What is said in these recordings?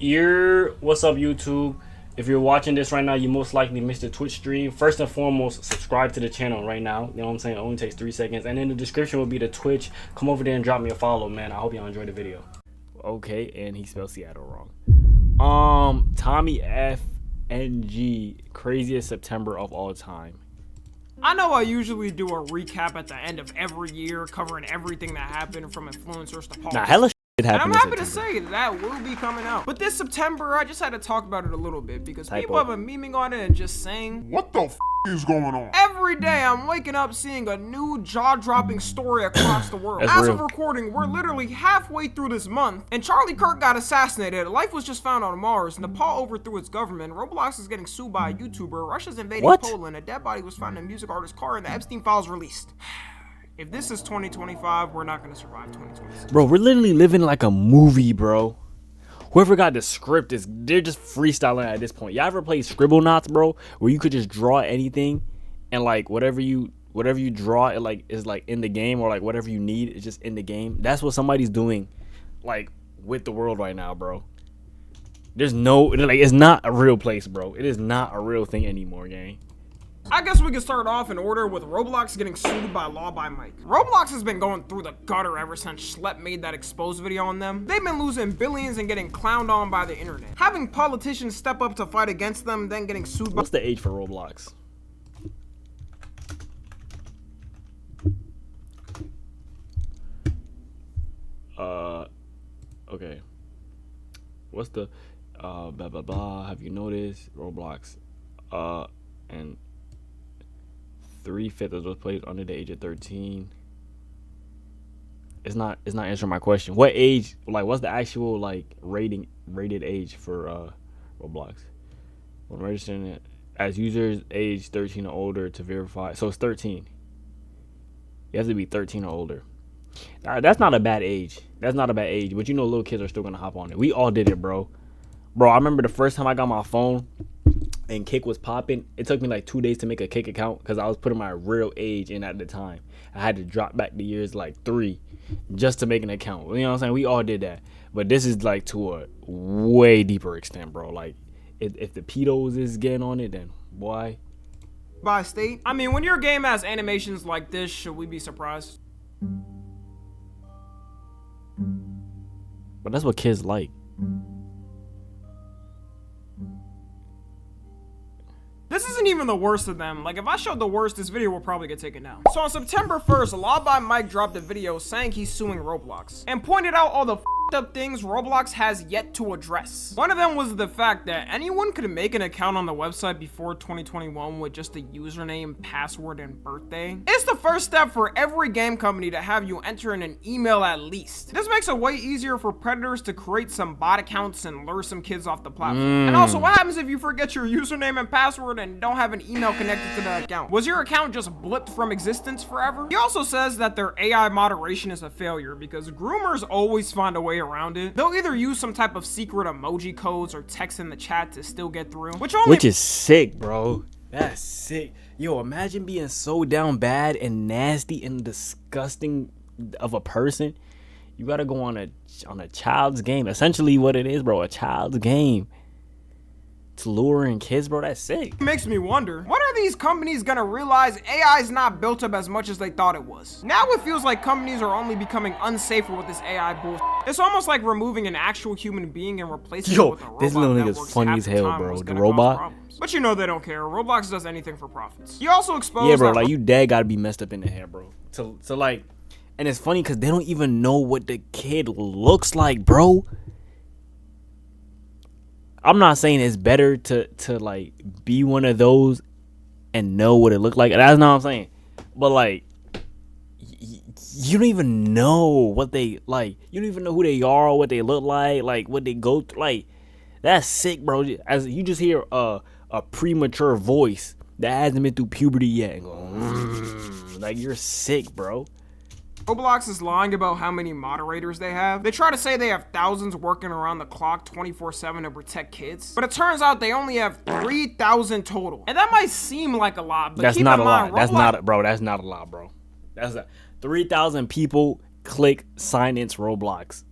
What's up, YouTube? If you're watching this right now, you most likely missed the Twitch stream. First and foremost, subscribe to the channel right now. You know what I'm saying? It only takes 3 seconds. And in the description will be the Twitch. Come over there and drop me a follow, man. I hope y'all enjoyed the video. Okay, and he spelled Seattle wrong. Tommy FNG, craziest September of all time. I know I usually do a recap at the end of every year, covering everything that happened from influencers to politics. Nah, hella shit happened. And I'm happy to say that will be coming out. But this September, I just had to talk about it a little bit because people have been memeing on it and just saying, what the f is going on? Every day I'm waking up seeing a new jaw-dropping story across the world. As of recording, we're literally halfway through this month, and Charlie Kirk got assassinated, life was just found on Mars, Nepal overthrew its government, Roblox is getting sued by a YouTuber, Russia's invading Poland, a dead body was found in a music artist's car, and the Epstein files released. If this is 2025, we're not gonna survive 2026. Bro, we're literally living like a movie, bro. Whoever got the script they're just freestyling at this point. Y'all ever played Scribblenauts, bro? Where you could just draw anything and like whatever you draw, it like is like in the game, or like whatever you need is just in the game. That's what somebody's doing like with the world right now, bro. There's no, like, it's not a real place, bro. It is not a real thing anymore, gang. I guess we can start off in order with Roblox getting sued by Law by Mike. Roblox has been going through the gutter ever since Schlepp made that exposed video on them. They've been losing billions and getting clowned on by the internet. Having politicians step up to fight against them, then getting sued by— What's the age for Roblox? Okay. What's the, blah, blah, blah, have you noticed? Roblox, and 3/5 of those players under the age of 13. It's not answering my question. What age, like, what's the actual like rated age for Roblox? When registering it as users age 13 or older to verify, so it's 13. You have to be 13 or older. That's not a bad age. That's not a bad age, but you know little kids are still gonna hop on it. We all did it, bro. I remember the first time I got my phone and Kick was popping, it took me like 2 days to make a Kick account because I was putting my real age in at the time. I had to drop back the years like 3 just to make an account. You know what I'm saying? We all did that. But this is like to a way deeper extent, bro. Like if the pedos is getting on it, then why? By state. I mean, when your game has animations like this, should we be surprised? But that's what kids like. This isn't even the worst of them. Like, if I showed the worst, this video will probably get taken down. So on September 1st, Law by Mike dropped a video saying he's suing Roblox and pointed out all the up things Roblox has yet to address. One of them was the fact that anyone could make an account on the website before 2021 with just a username, password, and birthday. It's the first step for every game company to have you enter in an email at least. This makes it way easier for predators to create some bot accounts and lure some kids off the platform. And also, what happens if you forget your username and password and don't have an email connected to the account? Was your account just blipped from existence forever? He also says that their AI moderation is a failure because groomers always find a way around it. They'll either use some type of secret emoji codes or text in the chat to still get through, which is sick, bro. That's sick. Yo, imagine being so down bad and nasty and disgusting of a person. You gotta go on a child's game. Essentially what it is, bro, a child's game. To luring kids, bro, that's sick. It makes me wonder, when are these companies gonna realize AI is not built up as much as they thought it was? Now it feels like companies are only becoming unsafer with this AI bullshit. It's almost like removing an actual human being and replacing it with a robot. This little nigga's funny as hell, bro. The robot. But you know they don't care. Roblox does anything for profits. You also exposed— yeah, bro, like you dead gotta be messed up in the head, bro. So like, and it's funny because they don't even know what the kid looks like, bro. I'm not saying it's better to like be one of those and know what it looked like. That's not what I'm saying. But like, you don't even know what they like. You don't even know who they are, or what they look like what they go through. Like, that's sick, bro. As you just hear a premature voice that hasn't been through puberty yet, and go, like, you're sick, bro. Roblox is lying about how many moderators they have. They try to say they have thousands working around the clock 24/7 to protect kids, but it turns out they only have 3,000 total. And that might seem like a lot, but that's keep not in a mind, lot. That's not, bro. That's not a lot, bro. That's 3,000 people click sign into Roblox.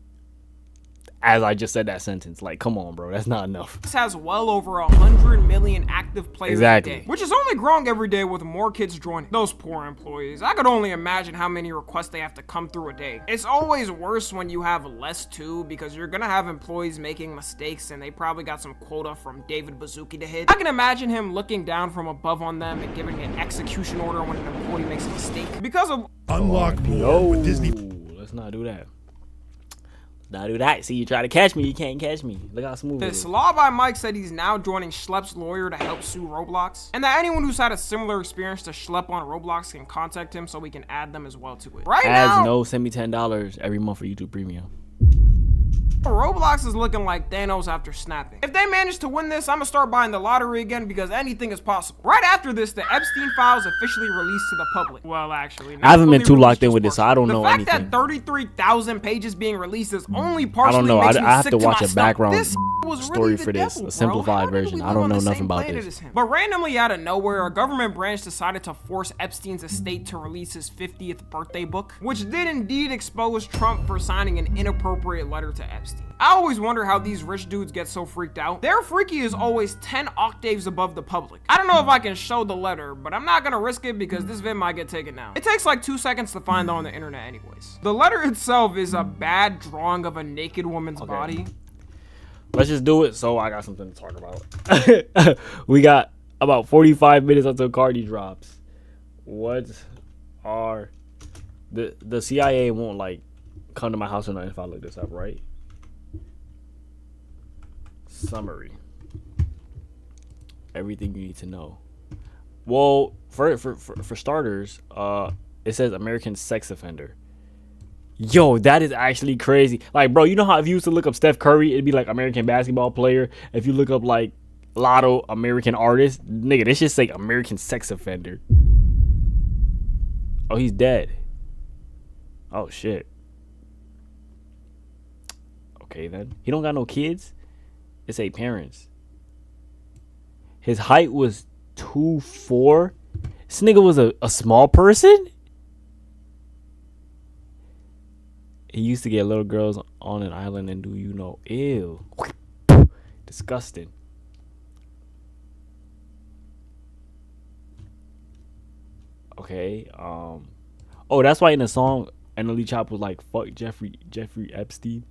as I just said that sentence. Like, come on, bro. That's not enough. This has well over 100 million active players Exactly. a day, which is only growing every day with more kids joining. Those poor employees. I could only imagine how many requests they have to come through a day. It's always worse when you have less too, because you're gonna have employees making mistakes and they probably got some quota from David Baszucki to hit. I can imagine him looking down from above on them and giving an execution order when an employee makes a mistake. Because of Unlock more No, with Disney. let's not do that. Not do that. See, you try to catch me, you can't catch me. Look how smooth it this, is. Law by Mike said he's now joining Schlepp's lawyer to help sue Roblox, and that anyone who's had a similar experience to Schlepp on Roblox can contact him so we can add them as well to it. Right Ads, now, no, send me $10 every month for YouTube Premium. Roblox is looking like Thanos after snapping. If they manage to win this, I'm gonna start buying the lottery again because anything is possible. Right after this, the Epstein files officially released to the public. Well, actually, I haven't been too locked in with this, so I don't know anything. The fact that 33,000 pages being released is only I partially don't know. makes I me have sick to my watch a stomach. background This was story really the for this, devil, a simplified bro. How did version. we I live don't on know the nothing same about planet this. as him? But randomly out of nowhere, a government branch decided to force Epstein's estate to release his 50th birthday book, which did indeed expose Trump for signing an inappropriate letter to Epstein. I always wonder how these rich dudes get so freaked out. Their freaky is always 10 octaves above the public. I don't know if I can show the letter, but I'm not gonna risk it because this vid might get taken down. It takes like 2 seconds to find on the internet anyways. The letter itself is a bad drawing of a naked woman's body. Let's just do it so I got something to talk about. We got about 45 minutes until Cardi drops. What are the CIA won't like come to my house or nothing if I look this up, right? Summary. Everything you need to know. Well, for starters, it says American sex offender. Yo, that is actually crazy. Like, bro, you know how if you used to look up Steph Curry, it'd be like American basketball player. If you look up like Lotto American artist, nigga, this just say American sex offender. Oh, he's dead. Oh shit. Okay then. He don't got no kids. It's 8 parents. His height was 2'4". This nigga was a small person. He used to get little girls on an island and do you know? Ew. Disgusting. Okay. Oh, that's why in the song NLE Choppa was like, fuck Jeffrey Epstein.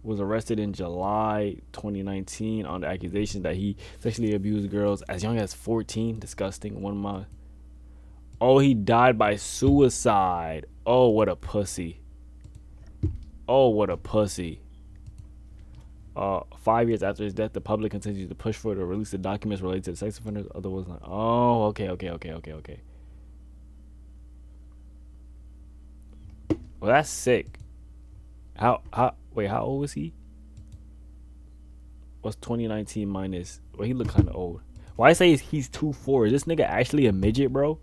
Was arrested in July 2019 on the accusation that he sexually abused girls as young as 14. Disgusting. 1 month. Oh, he died by suicide. Oh, what a pussy. Oh, what a pussy. 5 years after his death, the public continues to push for to release the documents related to the sex offenders. Otherwise, not. Oh, okay. Well, that's sick. Wait, how old was he? What's 2019 minus? Well, he look kind of old. Why I say he's 2'4"? Is this nigga actually a midget, bro?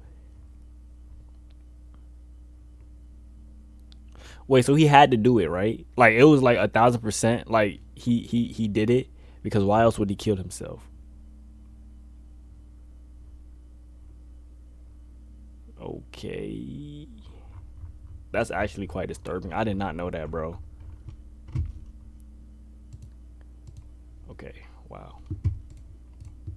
Wait, so he had to do it, right? Like it was like 1,000%. Like he did it because why else would he kill himself? Okay, that's actually quite disturbing. I did not know that, bro. Okay, wow.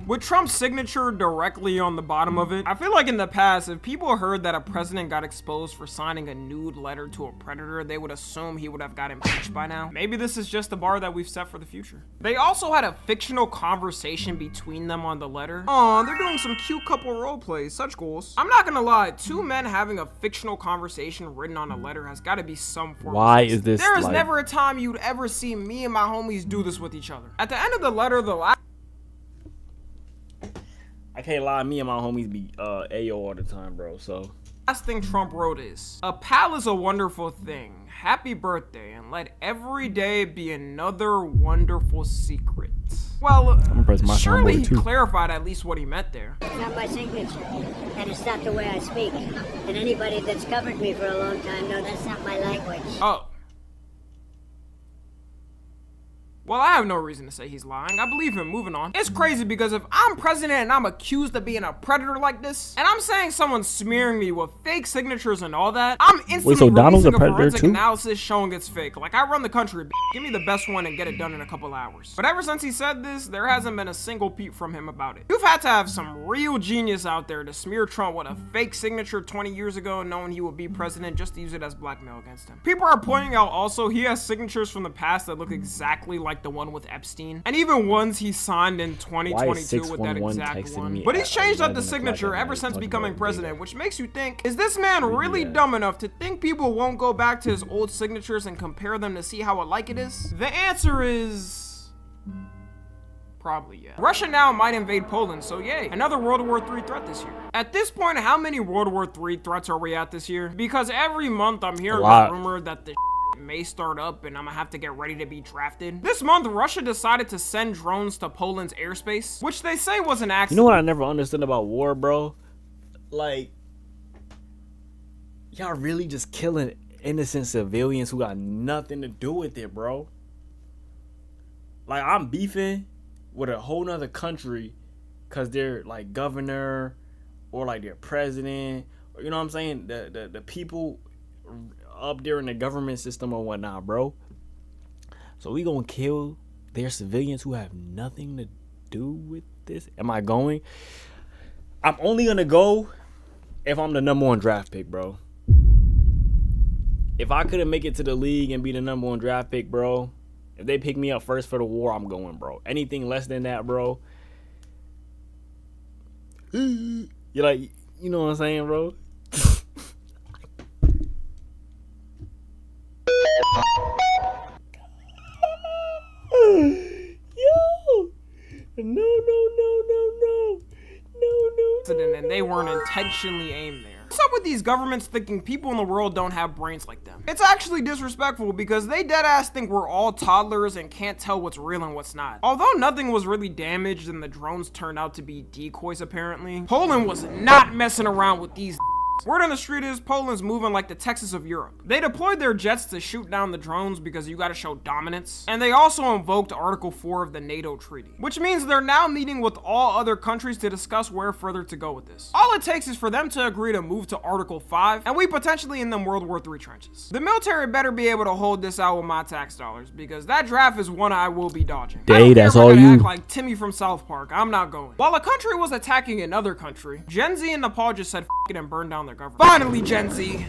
With Trump's signature directly on the bottom of it, I feel like in the past, if people heard that a president got exposed for signing a nude letter to a predator, they would assume he would have got impeached by now. Maybe this is just the bar that we've set for the future. They also had a fictional conversation between them on the letter. Aw, they're doing some cute couple role plays, such goals. I'm not gonna lie, 2 men having a fictional conversation written on a letter has gotta be some form Why of sex. is this There is like... never a time you'd ever see me and my homies do this with each other. At the end of the letter, the last I can't lie, me and my homies be AO all the time, bro. So last thing Trump wrote is, a pal is a wonderful thing. Happy birthday, and let every day be another wonderful secret. Well, surely he clarified at least what he meant there. It's not my signature, and it's not the way I speak. And anybody that's covered me for a long time knows that's not my language. Oh. Well, I have no reason to say he's lying. I believe him. Moving on. It's crazy because if I'm president and I'm accused of being a predator like this, and I'm saying someone's smearing me with fake signatures and all that, I'm instantly Wait, so Donald's a releasing predator forensic too? analysis showing it's fake. Like, I run the country, give me the best one and get it done in a couple hours. But ever since he said this, there hasn't been a single peep from him about it. You've had to have some real genius out there to smear Trump with a fake signature 20 years ago knowing he would be president just to use it as blackmail against him. People are pointing out also he has signatures from the past that look exactly like the one with Epstein, and even ones he signed in 2022 with that exact one. But he's changed up the signature ever since becoming president, which makes you think, is this man really dumb enough to think people won't go back to his old signatures and compare them to see how alike it is? The answer is probably yeah. Russia now might invade Poland, so yay, another World War III threat this year. At this point, how many World War III threats are we at this year? Because every month I'm hearing a rumor that the may start up and I'm gonna have to get ready to be drafted. This month, Russia decided to send drones to Poland's airspace, which they say was an accident. You know what I never understood about war, bro? Like, y'all really just killing innocent civilians who got nothing to do with it, bro. Like, I'm beefing with a whole nother country because they're like governor or like their president, or, you know what I'm saying? The people up there in the government system or whatnot, bro. So we gonna kill their civilians who have nothing to do with this? Am I going? I'm only gonna go if I'm the #1 draft pick, bro. If I couldn't make it to the league and be the #1 draft pick, bro, if they pick me up first for the war, I'm going, bro. Anything less than that, bro, you're like, you know what I'm saying, bro? Yo, and they weren't intentionally aimed there. What's up with these governments thinking people in the world don't have brains like them? It's actually disrespectful because they deadass think we're all toddlers and can't tell what's real and what's not. Although nothing was really damaged and the drones turned out to be decoys apparently, Poland was not messing around with these. Word on the street is Poland's moving like the Texas of Europe. They deployed their jets to shoot down the drones because you gotta show dominance. And they also invoked Article 4 of the NATO treaty, which means they're now meeting with all other countries to discuss where further to go with this. All it takes is for them to agree to move to Article 5, and we potentially in them World War III trenches. The military better be able to hold this out with my tax dollars, because that draft is one I will be dodging. Day, that's all you. Act like Timmy from South Park, I'm not going. While a country was attacking another country, Gen Z in Nepal just said F it and burned down their government. Finally, Gen Z,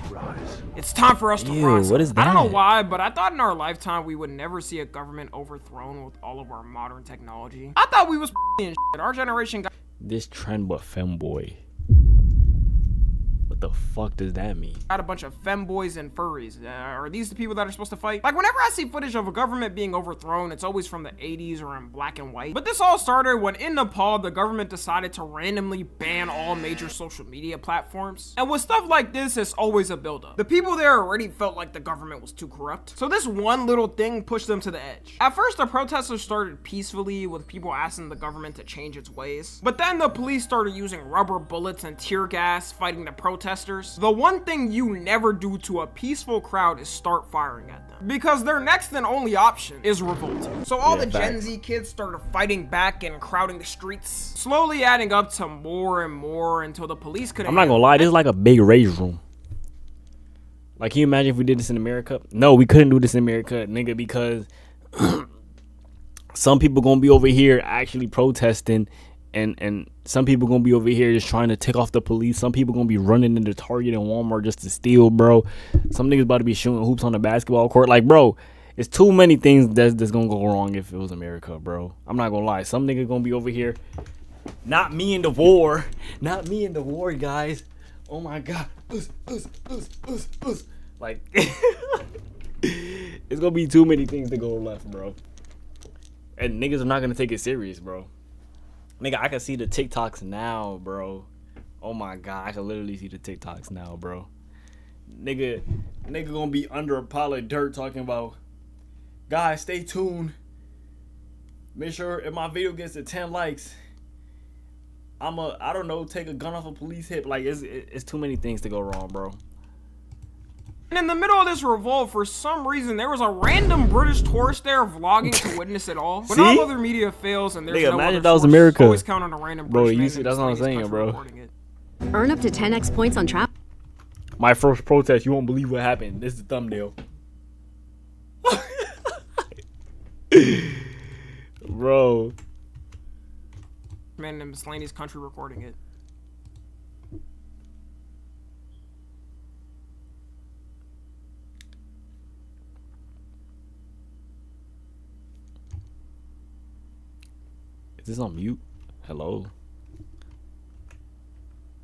it's time for us to rise. What is that? I don't know why, but I thought in our lifetime we would never see a government overthrown with all of our modern technology. I thought we was in shit. Our generation got this trend but femboy. What the fuck does that mean? a bunch of femboys and furries. Are these the people that are supposed to fight? Like, whenever I see footage of a government being overthrown, it's always from the 80s or in black and white. But this all started when in Nepal, the government decided to randomly ban all major social media platforms. And with stuff like this, it's always a buildup. The people there already felt like the government was too corrupt. So this one little thing pushed them to the edge. At first, the protesters started peacefully with people asking the government to change its ways. But then the police started using rubber bullets and tear gas, fighting the protesters. The one thing you never do to a peaceful crowd is start firing at them, because their next and only option is revolt. So all the Gen Z kids started fighting back and crowding the streets, slowly adding up to more and more until the police couldn't. I'm not gonna lie, this is like a big rage room. Like, can you imagine if we did this in America? No, we couldn't do this in America, nigga, because some people gonna be over here actually protesting, and some people gonna be over here just trying to tick off the police. Some people gonna be running into Target and Walmart just to steal, bro. Some niggas about to be shooting hoops on the basketball court. Like, bro, it's too many things that's gonna go wrong if it was America, bro. I'm not gonna lie. Some nigga gonna be over here. Not me in the war. Not me in the war, guys. Oh my god. Like, it's gonna be too many things to go left, bro. And niggas are not gonna take it serious, bro. Nigga, I can see the TikToks now, bro. Oh my god, I can literally see the TikToks now, bro. Nigga gonna be under a pile of dirt talking about, guys, stay tuned. Make sure if my video gets to 10 likes, I don't know, take a gun off a police hip. Like, it's too many things to go wrong, bro. And in the middle of this revolt, for some reason, there was a random British tourist there vlogging to witness it all. When all other media fails and there's Nigga, no imagine other that was sources, America. always count on a random Bro, British you man see, in that's what I'm miscellaneous saying, country bro. reporting it. Earn up to 10x points on travel. My first protest, you won't believe what happened. This is the thumbnail. Bro. Man in a miscellaneous country recording it. Is this on mute? Hello?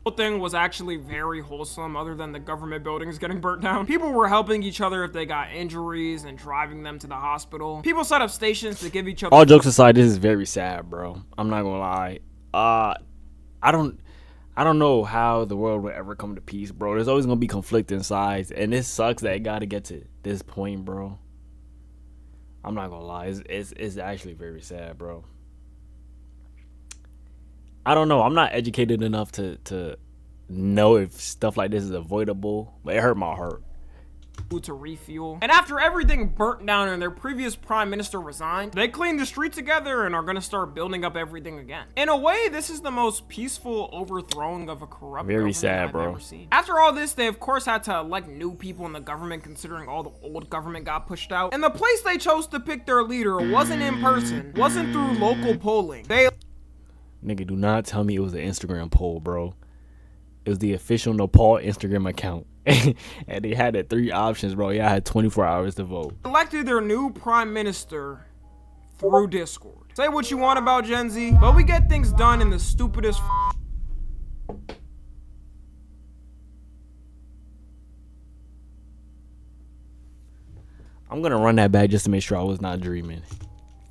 The whole thing was actually very wholesome other than the government buildings getting burnt down. People were helping each other if they got injuries and driving them to the hospital. People set up stations to give each other— All jokes aside, this is very sad, bro. I'm not gonna lie. I don't know how the world will ever come to peace, bro. There's always gonna be conflicting sides, and it sucks that it gotta get to this point, bro. I'm not gonna lie. It's actually very sad, bro. I don't know. I'm not educated enough to know if stuff like this is avoidable, but it hurt my heart. To refuel. And after everything burnt down and their previous prime minister resigned, they cleaned the street together and are gonna start building up everything again. In a way, this is the most peaceful overthrowing of a corrupt Very government sad, I've bro. ever seen. After all this, they of course had to elect new people in the government, considering all the old government got pushed out. And the place they chose to pick their leader wasn't in person, wasn't through local polling. They— Nigga, do not tell me it was an Instagram poll, bro. It was the official Nepal Instagram account. And they had the 3 options, bro. Yeah, I had 24 hours to vote. elected their new prime minister through Discord. Say what you want about Gen Z, but we get things done in the stupidest I'm gonna run that back just to make sure I was not dreaming.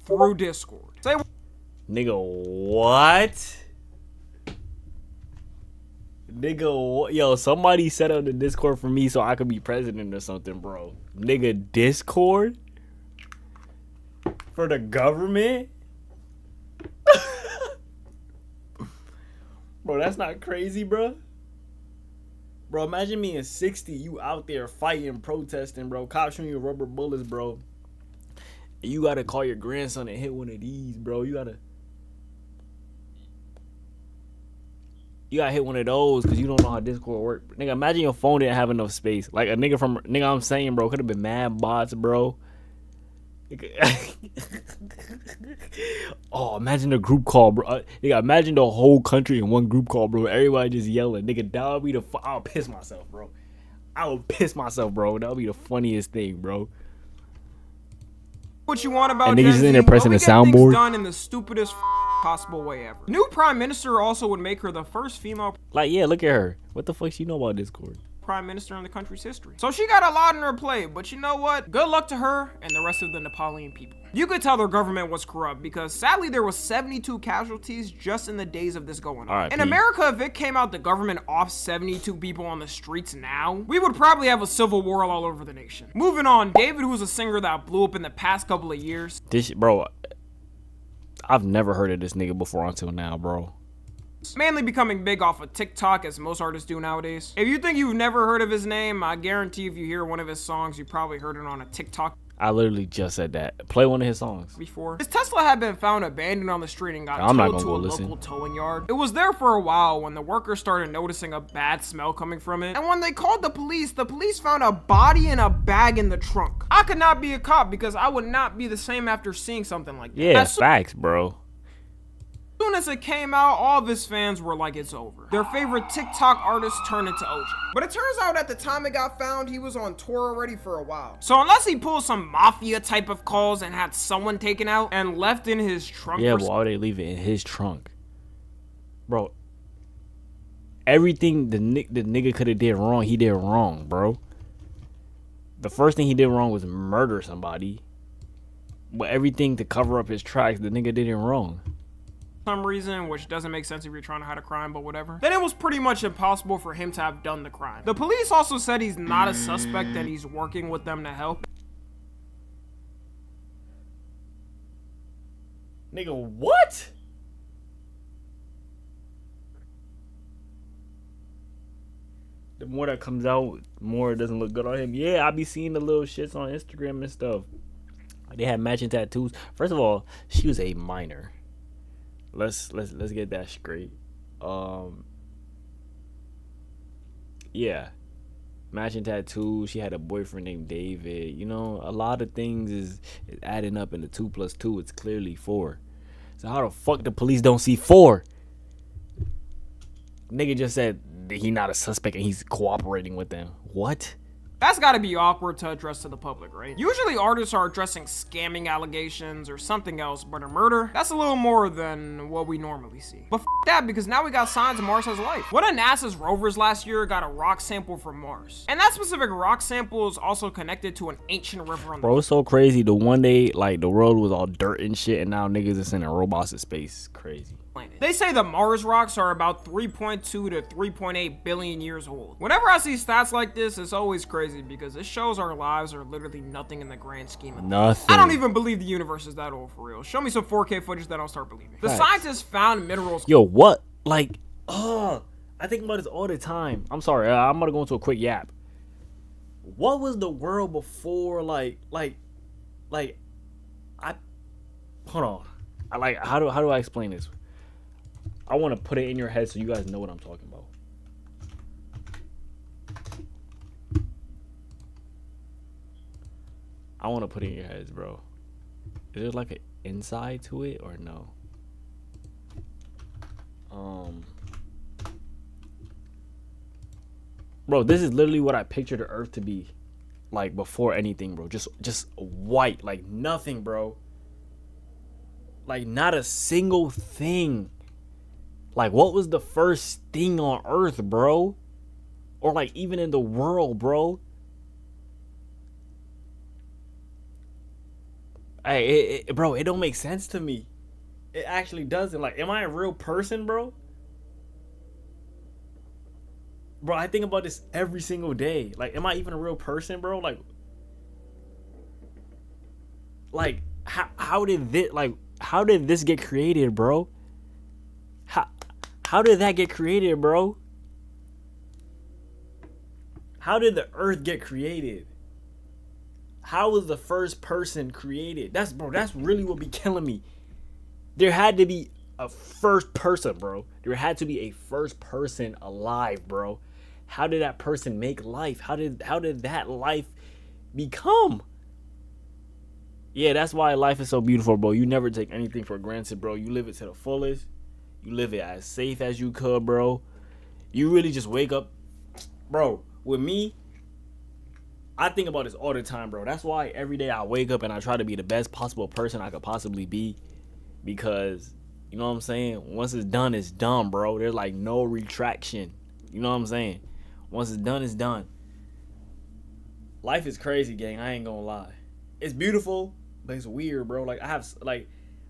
through Discord. Say Nigga, what? Nigga, yo, somebody set up the Discord for me so I could be president or something, bro. Nigga, Discord? For the government? Bro, that's not crazy, bro. Bro, imagine me in 60, you out there fighting, protesting, bro. Cops shooting you rubber bullets, bro. And you gotta call your grandson and hit one of these, bro. You gotta hit one of those because you don't know how Discord work. Nigga, imagine your phone didn't have enough space. Like a nigga from, nigga, I'm saying, bro, could have been mad bots, bro. Oh, imagine the group call, bro. Nigga, imagine the whole country in one group call, bro. Everybody just yelling. Nigga, that would be the I'll piss myself, bro. I would piss myself, bro. That would be the funniest thing, bro. what you want about And niggas Gen just in Z, there pressing but we the get things soundboard. done in the stupidest possible way ever. New prime minister also would make her the first female Like, yeah, look at her. What the fuck she know about Discord? prime minister in the country's history. So she got a lot on her plate, but you know what? Good luck to her and the rest of the Nepalian people. You could tell their government was corrupt because sadly there was 72 casualties just in the days of this going on. R.I.P. In America, if it came out the government off 72 people on the streets now, we would probably have a civil war all over the nation. Moving on, David, who's a singer that blew up in the past couple of years, This, bro, I've never heard of this nigga before until now, bro. mainly becoming big off of TikTok as most artists do nowadays. If you think you've never heard of his name, I guarantee if you hear one of his songs, you probably heard it on a TikTok I literally just said that. Play one of his songs. before. His Tesla had been found abandoned on the street and got I'm not towed gonna to a go listen. local towing yard. It was there for a while when the workers started noticing a bad smell coming from it. And when they called the police found a body in a bag in the trunk. I could not be a cop because I would not be the same after seeing something like that. Yeah, As facts, bro. soon as it came out, all of his fans were like, it's over. Their favorite TikTok artist turned into OJ. But it turns out at the time it got found, he was on tour already for a while. So unless he pulled some mafia type of calls and had someone taken out and left in his trunk Yeah, for but why would they leave it in his trunk? Bro, everything the nigga could have did wrong, he did wrong, bro. The first thing he did wrong was murder somebody. But everything to cover up his tracks, the nigga did it wrong. some reason, which doesn't make sense if you're trying to hide a crime, but whatever, then it was pretty much impossible for him to have done the crime. The police also said he's not a suspect and he's working with them to help. Nigga, what? The more that comes out, more it doesn't look good on him. Yeah, I be seeing the little shits on Instagram and stuff. They had matching tattoos. First of all, she was a minor. Let's get that straight. Yeah, matching tattoos. She had a boyfriend named David. You know, a lot of things is adding up into 2 plus 2. It's clearly 4. So how the fuck the police don't see 4? Nigga just said that he not a suspect and he's cooperating with them. What? That's gotta be awkward to address to the public, right? Usually artists are addressing scamming allegations or something else, but a murder? That's a little more than what we normally see. But f that, because now we got signs of Mars has life. One of NASA's rovers last year got a rock sample from Mars. And that specific rock sample is also connected to an ancient river on the Bro, it's so crazy. The one day, like, the world was all dirt and shit, and now niggas is sending robots to space. It's crazy. planet. They say the Mars rocks are about 3.2 to 3.8 billion years old. Whenever I see stats like this, it's always crazy because it shows our lives are literally nothing in the grand scheme of things. Nothing. I don't even believe the universe is that old for real. Show me some 4K footage that I'll start believing. The Facts. scientists found minerals. Yo, what? Like, I think about this all the time. I'm sorry, I'm gonna go into a quick yap. What was the world before, like, hold on. How do I explain this? I want to put it in your head so you guys know what I'm talking about. I want to put it in your heads, bro. Is there like an inside to it or no? Bro, this is literally what I pictured the Earth to be like before anything, bro. Just white, like nothing, bro. Like not a single thing. Like what was the first thing on Earth, bro? Or like even in the world, bro? Hey, bro, it don't make sense to me. It actually doesn't. Like, am I a real person, bro? Bro, I think about this every single day. Like, am I even a real person, bro? Like how did this get created, bro? How did that get created, bro? How did the Earth get created? How was the first person created? That's really what be killing me. There had to be a first person, bro. There had to be a first person alive, bro. How did that person make life? How did that life become? Yeah, that's why life is so beautiful, bro. You never take anything for granted, bro. You live it to the fullest. You live it as safe as you could, bro. You really just wake up. Bro, with me, I think about this all the time, bro. That's why every day I wake up and I try to be the best possible person I could possibly be. Because, you know what I'm saying? Once it's done, it's done, bro. There's like no retraction. You know what I'm saying? Once it's done, it's done. Life is crazy, gang. I ain't gonna lie. It's beautiful, but it's weird, bro. Like I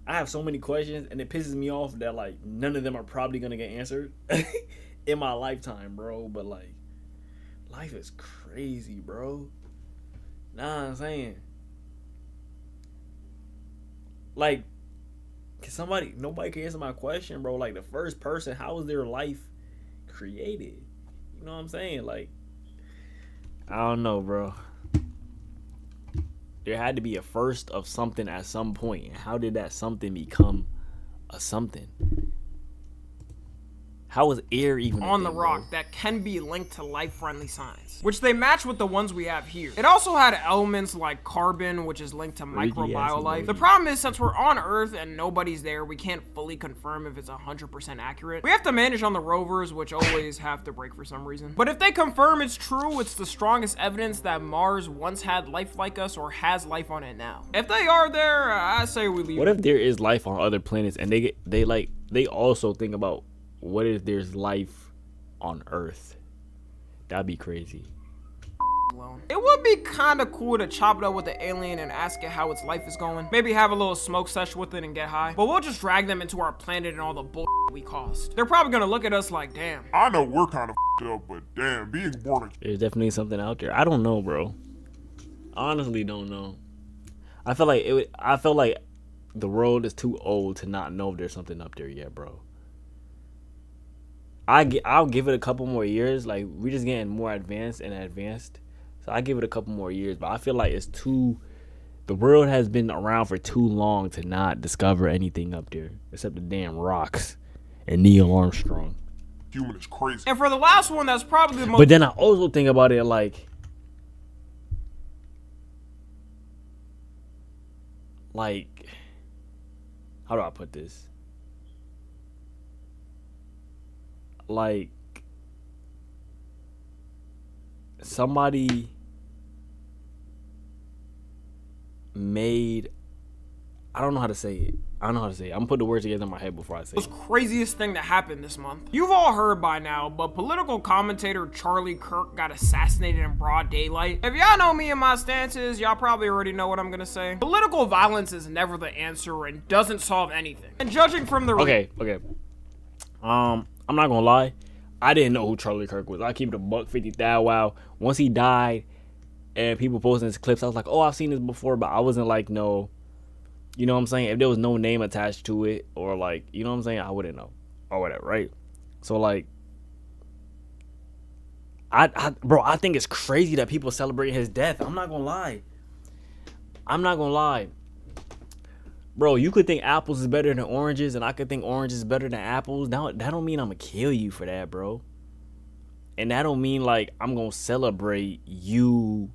have so many questions, and it pisses me off that like none of them are probably gonna get answered in my lifetime, bro. But like, life is crazy, bro. Nah, I'm saying, like, nobody can answer my question, bro. Like the first person, how was their life created? You know what I'm saying? Like, I don't know, bro. There had to be a first of something at some point. And how did that something become a something? How was air even on the rock that can be linked to life-friendly signs, which they match with the ones we have here. It also had elements like carbon, which is linked to microbiolife. The problem is, since we're on Earth and nobody's there, we can't fully confirm if it's 100% accurate. We have to manage on the rovers, which always have to break for some reason. But if they confirm it's true, it's the strongest evidence that Mars once had life like us or has life on it now. If they are there, I say we leave. What if there is life on other planets and they also think about, what if there's life on Earth? That'd be crazy. It would be kind of cool to chop it up with the alien and ask it how its life is going. Maybe have a little smoke sesh with it and get high. But we'll just drag them into our planet and all the bull we caused. They're probably gonna look at us like, damn. I know we're kind of up, but damn, being born There's definitely something out there. I don't know, bro. Honestly, don't know. I feel like the world is too old to not know if there's something up there yet, bro. I'll give it a couple more years. Like, we're just getting more advanced and advanced. So I give it a couple more years. But I feel like it's too. The world has been around for too long to not discover anything up there except the damn rocks and Neil Armstrong. Human is crazy. And for the last one, that's probably the most. But then I also think about it like how do I put this? Like somebody made, I don't know how to say it. I'm gonna put the words together in my head before I say it. Most craziest thing that happened this month. You've all heard by now, but political commentator Charlie Kirk got assassinated in broad daylight. If y'all know me and my stances, y'all probably already know what I'm gonna say. Political violence is never the answer and doesn't solve anything. And judging from the Okay. I'm not gonna lie. I didn't know who Charlie Kirk was. I keep it a $150 thou wow. Once he died and people posting his clips, I was like, oh, I've seen this before, but I wasn't like, no. You know what I'm saying? If there was no name attached to it, or like, you know what I'm saying, I wouldn't know, or whatever, right? So like, bro, I think it's crazy that people celebrate his death. I'm not gonna lie, bro. You could think apples is better than oranges, and I could think oranges is better than apples. Now that don't mean I'm gonna kill you for that, bro. And that don't mean like I'm gonna celebrate you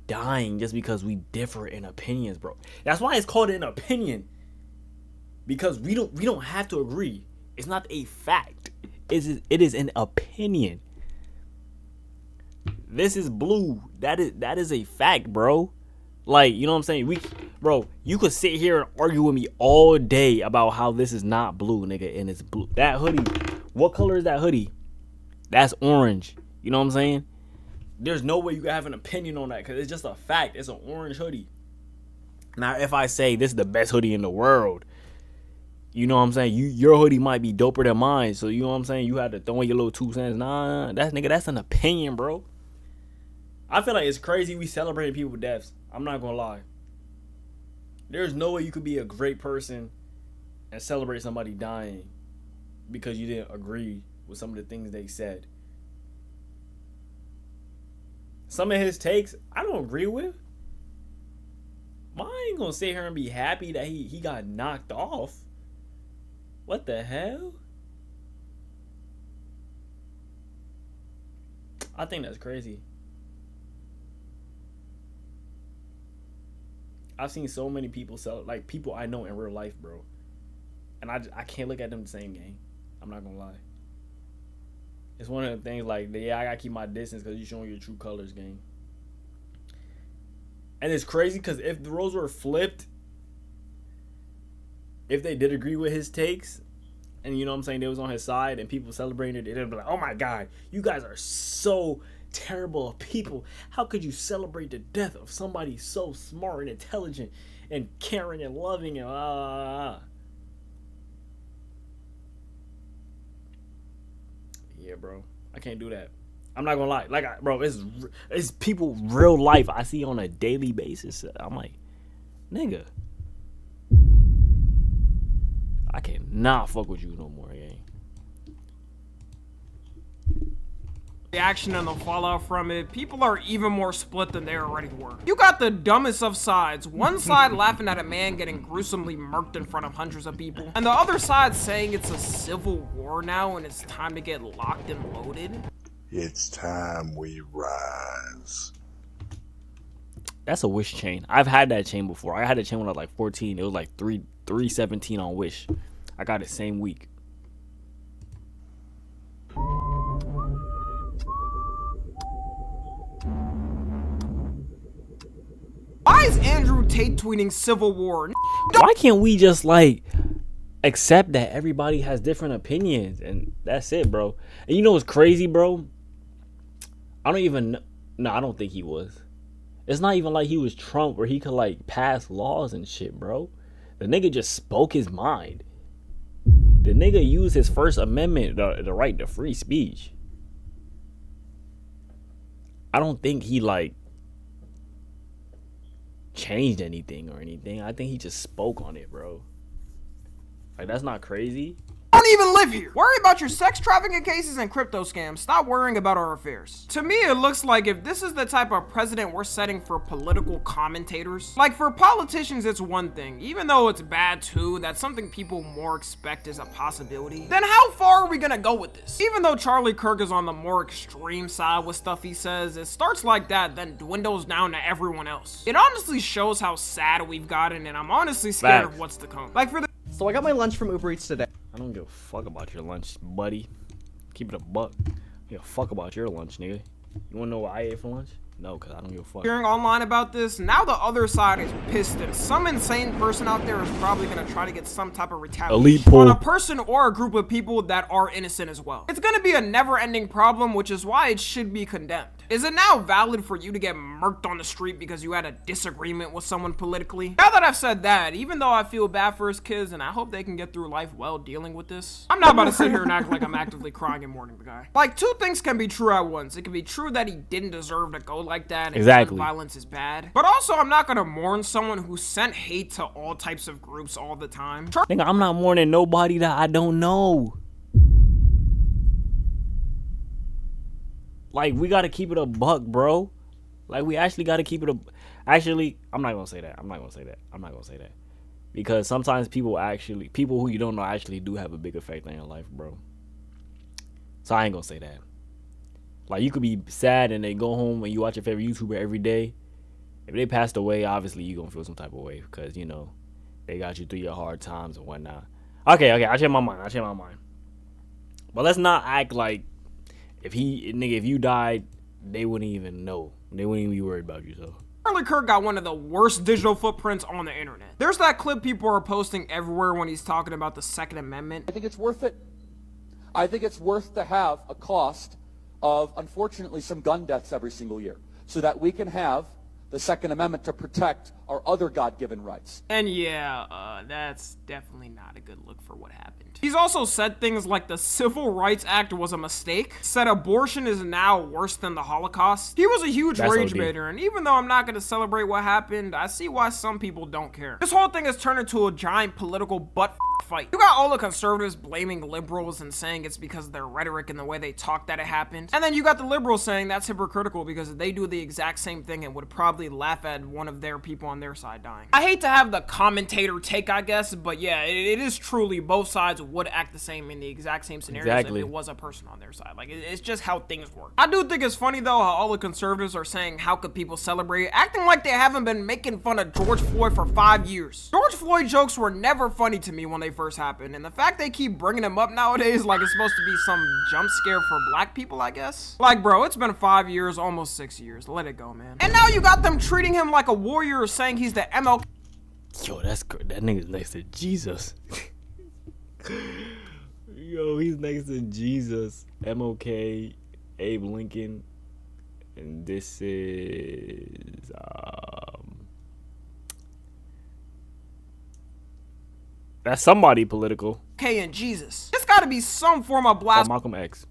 dying just because we differ in opinions, bro. That's why it's called an opinion, because we don't have to agree. It's not a fact. It is an opinion. This is blue. That is a fact, bro. Like, you know what I'm saying? Bro, you could sit here and argue with me all day about how this is not blue, nigga, and it's blue. That hoodie, what color is that hoodie? That's orange. You know what I'm saying? There's no way you can have an opinion on that because it's just a fact. It's an orange hoodie. Now, if I say this is the best hoodie in the world, you know what I'm saying? Your hoodie might be doper than mine. So, you know what I'm saying? You had to throw in your little 2 cents. Nah, that's an opinion, bro. I feel like it's crazy we celebrating people's deaths. I'm not going to lie. There's no way you could be a great person and celebrate somebody dying because you didn't agree with some of the things they said. Some of his takes, I don't agree with. I ain't gonna sit here and be happy that he got knocked off. What the hell? I think that's crazy. I've seen so many people like people I know in real life, bro. And I can't look at them the same game. I'm not gonna lie. It's one of the things like, yeah, I gotta keep my distance because you're showing your true colors, gang. And it's crazy because if the roles were flipped, if they did agree with his takes, and you know what I'm saying, they was on his side and people celebrated it, they'd be like, oh my God, you guys are so terrible of people. How could you celebrate the death of somebody so smart and intelligent and caring and loving and Yeah, bro, I can't do that. I'm not gonna lie. Like, bro, it's people real life I see on a daily basis. I'm like, nigga, I cannot fuck with you no more, gang. Reaction and the fallout from it, people are even more split than they already were. You got the dumbest of sides. One side laughing at a man getting gruesomely murked in front of hundreds of people, and the other side saying it's a civil war now and it's time to get locked and loaded. It's time we rise. That's a Wish chain. I've had that chain before. I had a chain when I was like 14. It was like 317 on Wish. I got it same week. Why is Andrew Tate tweeting civil war? Why can't we just like accept that everybody has different opinions and that's it, bro? And you know what's crazy, bro? I don't think he was. It's not even like he was Trump where he could like pass laws and shit, bro. The nigga just spoke his mind. The nigga used his First Amendment, the right to free speech. I don't think he like changed anything or anything. I think he just spoke on it, bro. Like, that's not crazy. don't even live here. Worry about your sex trafficking cases and crypto scams. Stop worrying about our affairs. To me, it looks like if this is the type of president we're setting for political commentators, like for politicians, it's one thing, even though it's bad too, that's something people more expect is a possibility. Then how far are we gonna go with this? Even though Charlie Kirk is on the more extreme side with stuff he says, it starts like that, then dwindles down to everyone else. It honestly shows how sad we've gotten, and I'm honestly scared of what's to come. Like for the So I got my lunch from Uber Eats today. I don't give a fuck about your lunch, buddy. Keep it a buck. Give a fuck about your lunch, nigga. You wanna know what I ate for lunch? No, cause I don't give a fuck. hearing online about this, now the other side is pissed, and some insane person out there is probably gonna try to get some type of retaliation Elite pool. on a person or a group of people that are innocent as well. It's gonna be a never-ending problem, which is why it should be condemned. Is it now valid for you to get murked on the street because you had a disagreement with someone politically? Now that I've said that, even though I feel bad for his kids and I hope they can get through life well dealing with this, I'm not about to sit here and act like I'm actively crying and mourning the guy. Like, two things can be true at once. It can be true that he didn't deserve to go like that and Exactly. violence is bad. But also, I'm not gonna mourn someone who sent hate to all types of groups all the time. Nigga, I'm not mourning nobody that I don't know. Like, we gotta keep it a buck, bro. Like, we actually gotta keep it a... Actually, I'm not gonna say that. I'm not gonna say that. Because sometimes people who you don't know actually do have a big effect on your life, bro. So I ain't gonna say that. Like, you could be sad and then go home and you watch your favorite YouTuber every day. If they passed away, obviously you gonna feel some type of way because, you know, they got you through your hard times and whatnot. Okay, I changed my mind. But let's not act like if you died, they wouldn't even know. They wouldn't even be worried about you, so. Charlie Kirk got one of the worst digital footprints on the internet. There's that clip people are posting everywhere when he's talking about the Second Amendment. I think it's worth it. I think it's worth to have a cost of, unfortunately, some gun deaths every single year so that we can have the Second Amendment to protect our other God-given rights. And yeah, that's definitely not a good look for what happened. He's also said things like the Civil Rights Act was a mistake, said abortion is now worse than the Holocaust. He was a huge rage baiter, and even though I'm not going to celebrate what happened, I see why some people don't care. This whole thing has turned into a giant political butt fight. You got all the conservatives blaming liberals and saying it's because of their rhetoric and the way they talk that it happened. And then you got the liberals saying that's hypocritical because they do the exact same thing and would probably laugh at one of their people on their side dying. I hate to have the commentator take, I guess, but yeah, it is truly both sides would act the same in the exact same scenarios if it was a person on their side. Like, it's just how things work. I do think it's funny, though, how all the conservatives are saying, how could people celebrate? Acting like they haven't been making fun of George Floyd for 5 years. George Floyd jokes were never funny to me when they first happened, and the fact they keep bringing them up nowadays like it's supposed to be some jump scare for black people, I guess. Like, bro, it's been 5 years, almost 6 years. Let it go, man. And now you got them treating him like a warrior, saying he's the MLK. Yo, that nigga's next to Jesus. Yo, he's next to Jesus, MLK, Abe Lincoln, and this is that's somebody political. Okay, and Jesus. It's gotta be some form of blasphemy. Malcolm X.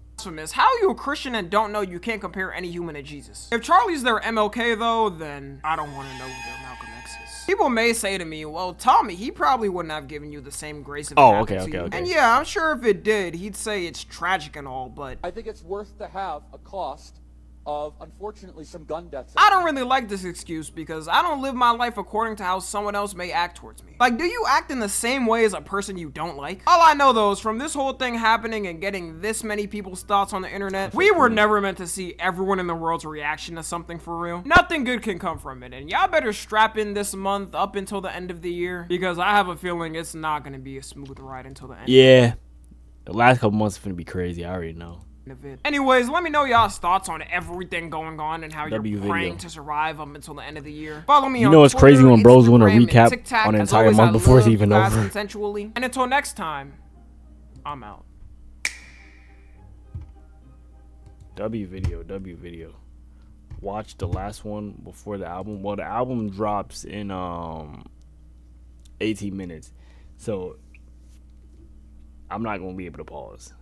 How are you a Christian and don't know you can't compare any human to Jesus? If Charlie's their MLK though, then I don't want to know who their Malcolm X is. People may say to me, well, Tommy, he probably wouldn't have given you the same grace if it happened to you. Okay. And yeah, I'm sure if it did, he'd say it's tragic and all, but I think it's worth to have a cost of, unfortunately, some gun deaths. I don't really like this excuse because I don't live my life according to how someone else may act towards me. Like, do you act in the same way as a person you don't like? All I know though is from this whole thing happening and getting this many people's thoughts on the internet, we were never meant to see everyone in the world's reaction to something for real. Nothing good can come from it, and y'all better strap in this month up until the end of the year because I have a feeling it's not gonna be a smooth ride until the end. Yeah, the last couple months are gonna be crazy. I already know. Of it. Anyways, let me know y'all's thoughts on everything going on and how you're praying to survive up until the end of the year. Follow me on know it's Twitter, crazy when bros want to Instagram, recap and TikTok. on an As entire always, month I before it's love even you guys over. Consensually. And until next time, I'm out. W video. Watch the last one before the album. Well, the album drops in 18 minutes, so I'm not gonna be able to pause.